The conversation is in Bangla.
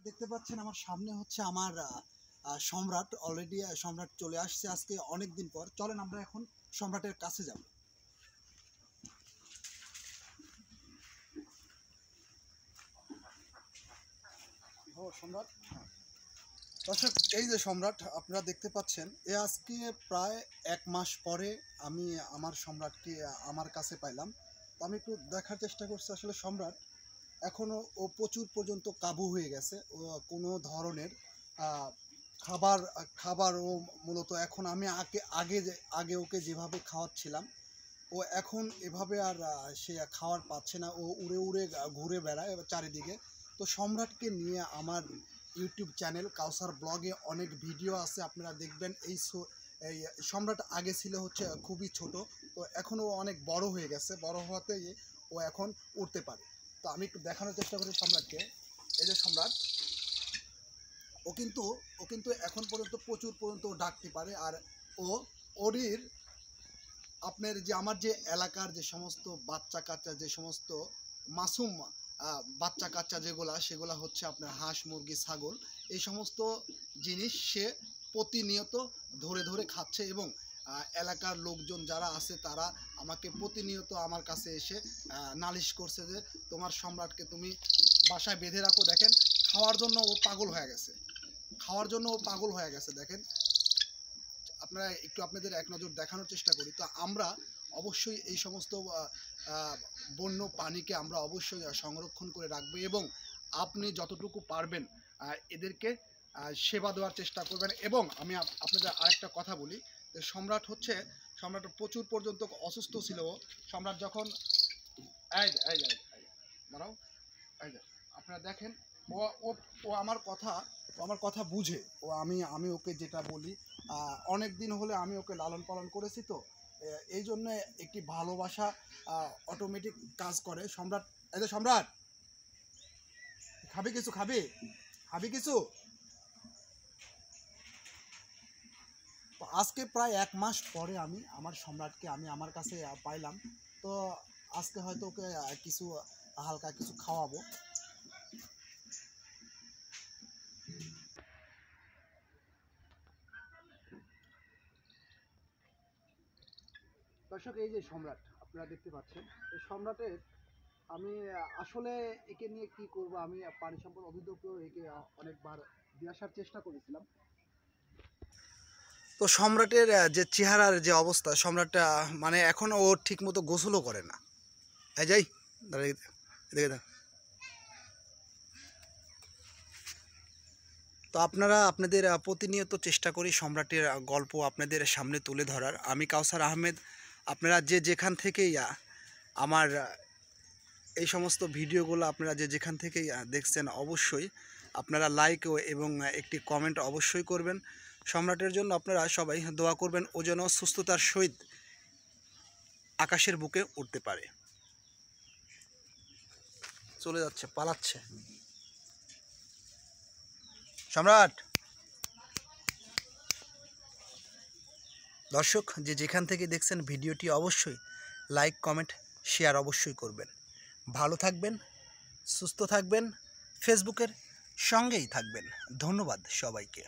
দেখতে পাচ্ছেন আমার সামনে হচ্ছে আমার সম্রাট অলরেডি সম্রাট চলে আসছে আজকে অনেক দিন পর। চলেন আমরা এখন সম্রাটের কাছে যাব। ও সম্রাট, দর্শক এই যে সম্রাট আপনারা দেখতে পাচ্ছেন, আজকে প্রায় 1 মাস পরে আমি আমার সম্রাটকে আমার কাছে পাইলাম। তো আমি একটু দেখার চেষ্টা করছি আসলে সম্রাট এখনও ও প্রচুর পর্যন্ত কাবু হয়ে গেছে। ও কোনো ধরনের খাবার খাবার ও মূলত এখন আমি আগে ওকে যেভাবে খাওয়াচ্ছিলাম, ও এখন এভাবে আর সে খাওয়ার পাচ্ছে না। ও উড়ে উড়ে ঘুরে বেড়ায় চারিদিকে। তো সম্রাটকে নিয়ে আমার ইউটিউব চ্যানেল কাউসার ব্লগে অনেক ভিডিও আছে, আপনারা দেখবেন। এই সম্রাট আগে ছিল হচ্ছে খুবই ছোট, তো এখন ও অনেক বড় হয়ে গেছে। বড় হওয়াতে ও এখন উঠতে পারে। তো আমি একটু দেখানোর চেষ্টা করি সম্রাটকে। এই যে সম্রাট, ও কিন্তু এখন পর্যন্ত প্রচুর পর্যন্ত ডাকতে পারে। আর ও ওরির আপনার যে আমার যে এলাকার যে সমস্ত বাচ্চা কাচ্চা, যে সমস্ত মাসুম বাচ্চা কাচ্চা সেগুলা হচ্ছে আপনার হাঁস মুরগি ছাগল, এই সমস্ত জিনিস সে প্রতিনিয়ত ধরে ধরে খাচ্ছে। এবং এলাকার লোকজন যারা আছে তারা আমাকে প্রতিনিয়ত আমার কাছে এসে নালিশ করছে যে তোমার সম্রাটকে তুমি বাসায় বেঁধে রাখো। দেখেন, খাওয়ার জন্য ও পাগল হয়ে গেছে, দেখেন। আপনারা একটু আপনাদের এক নজর দেখানোর চেষ্টা করি। তো আমরা অবশ্যই এই সমস্ত বন্য প্রাণীকে আমরা অবশ্যই সংরক্ষণ করে রাখবো, এবং আপনি যতটুকু পারবেন এদেরকে সেবা দেওয়ার চেষ্টা করবেন। এবং আমি আপনাদের আরেকটা কথা বলি, যে সম্রাট প্রচুর পর্যন্ত অসুস্থ ছিল। সম্রাট যখন দাঁড়াও, আপনারা দেখেন, ও ও ও আমার কথা বুঝে। আমি ওকে যেটা বলি, অনেক দিন হলে আমি ওকে লালন পালন করেছি, তো এই জন্য একটি ভালোবাসা অটোমেটিক কাজ করে। সম্রাট, এই যে সম্রাট, খাবি কিছু। তো আজকে প্রায় 1 মাস পরে আমি আমার সম্রাটকে আমার কাছে পাইলাম। তো আজকে হয়তো ওকে কিছু হালকা কিছু খাওয়াবো। দর্শক, এই যে সম্রাট আপনারা দেখতে পাচ্ছেন, এই সম্রাটের আমি আসলে একে নিয়ে কি করব, আমি পানি সম্পদ অধিদপ্তর একে অনেকবার দিয়ে আসার চেষ্টা করেছিলাম। তো সম্রাটের যে চেহারার যে অবস্থা, সম্রাটটা মানে এখন ও ঠিক মতো গোসলও করে না। এই যাই দেখে। তো আপনারা আপনাদের প্রতিনিয়ত চেষ্টা করি সম্রাটের গল্প আপনাদের সামনে তুলে ধরার। আমি কাউসার আহমেদ। আপনারা যে যেখান থেকেই আমার এই সমস্ত ভিডিওগুলো আপনারা যে যেখান থেকেই দেখছেন, অবশ্যই আপনারা লাইক এবং একটি কমেন্ট অবশ্যই করবেন। সম্রাটের জন্য আপনারা সবাই দোয়া করবেন, ও যেন সুস্থতার সহিত আকাশের বুকে উঠতে পারে। চলে যাচ্ছে, পালাচ্ছে সম্রাট। দর্শক, যে যেখান থেকে দেখছেন ভিডিওটি অবশ্যই লাইক কমেন্ট শেয়ার অবশ্যই করবেন। ভালো থাকবেন, সুস্থ থাকবেন, ফেসবুকের সঙ্গেই থাকবেন। ধন্যবাদ সবাইকে।